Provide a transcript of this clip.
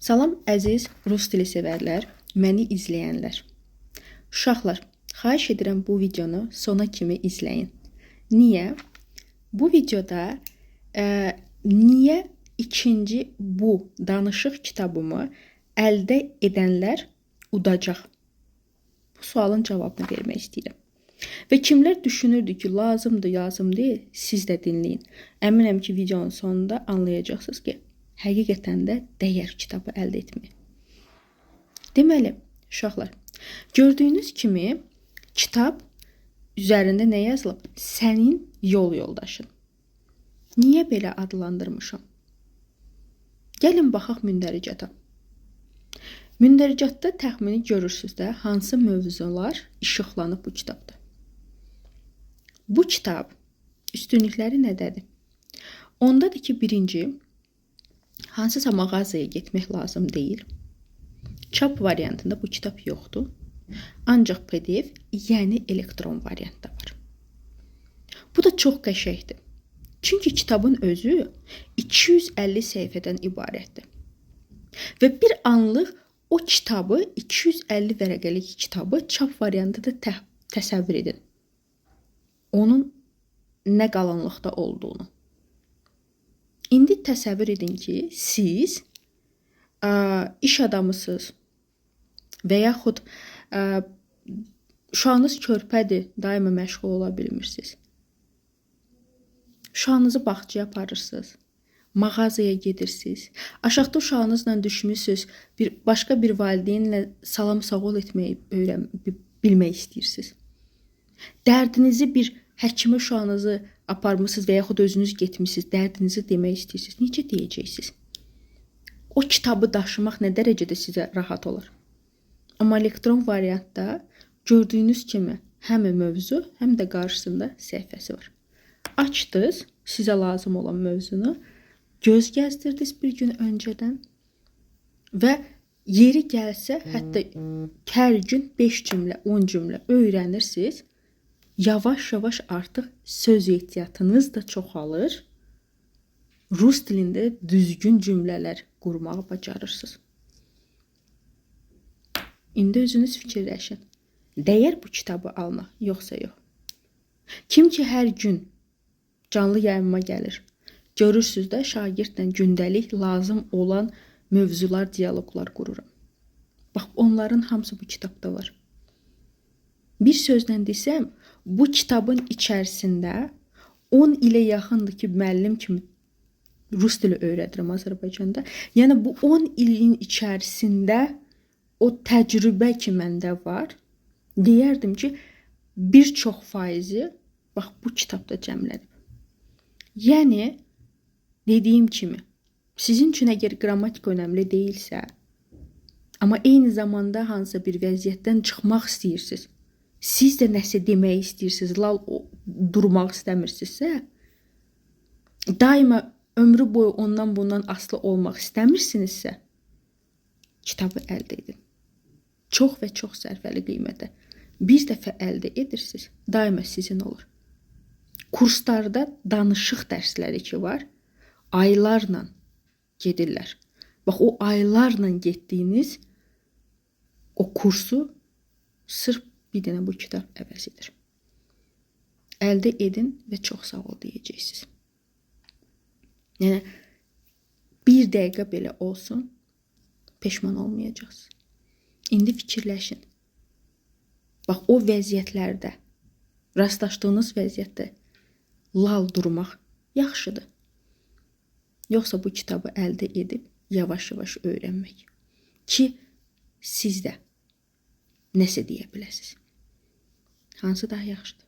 Salam əziz rus dili sevərlər, məni izləyənlər. Uşaqlar, xahiş edirəm bu videonu sona kimi izləyin. Niyə? Bu videoda niyə ikinci bu danışıq kitabımı əldə edənlər udacaq? Bu sualın cavabını vermək istəyirəm. Və kimlər düşünürdü ki, lazımdır, lazım deyil, siz də dinləyin. Əminəm ki, videonun sonunda anlayacaqsınız ki, həqiqətən də dəyər kitabı əldə etmək. Deməli, uşaqlar, gördüyünüz kimi kitab üzərində nə yazılıb? Sənin yol yoldaşın. Niyə belə adlandırmışam? Gəlin baxaq mündəricata. Mündəricatda təxmini görürsünüz də hansı mövzular işıqlanıb bu kitabda. Bu kitab üstünlükləri nədədir? Ondadır ki, birinci, hansısa mağazaya getmək lazım deyil. Çap variantında bu kitab yoxdur. Ancaq PDF, yəni elektron variantda var. Bu da çox qəşəngdir. Çünki kitabın özü 250 səhifədən ibarətdir. Və bir anlıq o kitabı, 250 vərəqəlik kitabı çap variantında təsəvvür edin. Onun nə qalanlıqda olduğunu. İndi təsəvvür edin ki, siz iş adamısınız və yaxud uşağınız körpədir, daima məşğul ola bilmirsiniz. Uşağınızı bağçaya aparırsınız, mağazaya gedirsiniz, aşağıda uşağınızla düşmüsünüz, başqa bir valideynlə salam sağ ol etməyi bilmək istəyirsiniz. Dərdinizi bir həkimə uşağınızı aparmışsınız və yaxud özünüz getmişsiniz, dərdinizi demək istəyirsiniz. Necə deyəcəksiniz? O kitabı daşımaq nə dərəcədə sizə rahat olur? Amma elektron variantda gördüyünüz kimi həm mövzu, həm də qarşısında səhifəsi var. Açdınız sizə lazım olan mövzunu, göz gəzdirdiniz bir gün öncədən və yeri gəlsə, hətta hər gün 5 cümlə, 10 cümlə öyrənirsiniz. Yavaş-yavaş artıq söz ehtiyatınız da çoxalır. Rus dilində düzgün cümlələr qurmağı bacarırsınız. İndi özünüz fikirləşin. Dəyər bu kitabı almaq, yoxsa yox? Kim ki hər gün canlı yayınma gəlir, görürsünüz də şagirdlə gündəlik lazım olan mövzular, diyaloqlar qururam. Bax, onların hamısı bu kitabda var. Bir sözlə desəm, bu kitabın içərisində 10 ilə yaxındır ki, müəllim kimi rus dili öyrədirəm Azərbaycanda. Yəni, bu 10 ilin içərisində o təcrübə ki, məndə var. Deyərdim ki, bir çox faizi bax, bu kitabda cəmlənib. Yəni, dediyim kimi, sizin üçün əgər qrammatika önəmli deyilsə, amma eyni zamanda hansısa bir vəziyyətdən çıxmaq istəyirsiniz, siz də nəsə demək istəyirsiniz, lal durmaq istəmirsinizsə, daima ömrü boyu ondan bundan asılı olmaq istəmirsinizsə, kitabı əldə edin. Çox və çox sərfəli qiymətə. Bir dəfə əldə edirsiniz, daima sizin olur. Kurslarda danışıq dərsləri ki var, aylarla gedirlər. Bax, o aylarla getdiyiniz o kursu sırf bir dənə bu kitab əvəz edir. Əldə edin və çox sağ ol deyəcəksiniz. Yəni, bir dəqiqə belə olsun, peşman olmayacaqsınız. İndi fikirləşin. Bax, o vəziyyətlərdə, rastlaşdığınız vəziyyətdə lal durmaq yaxşıdır. Yoxsa bu kitabı əldə edib, yavaş-yavaş öyrənmək. Ki, siz də nəsə deyə biləsiniz. Hansı daha yaxşıdır?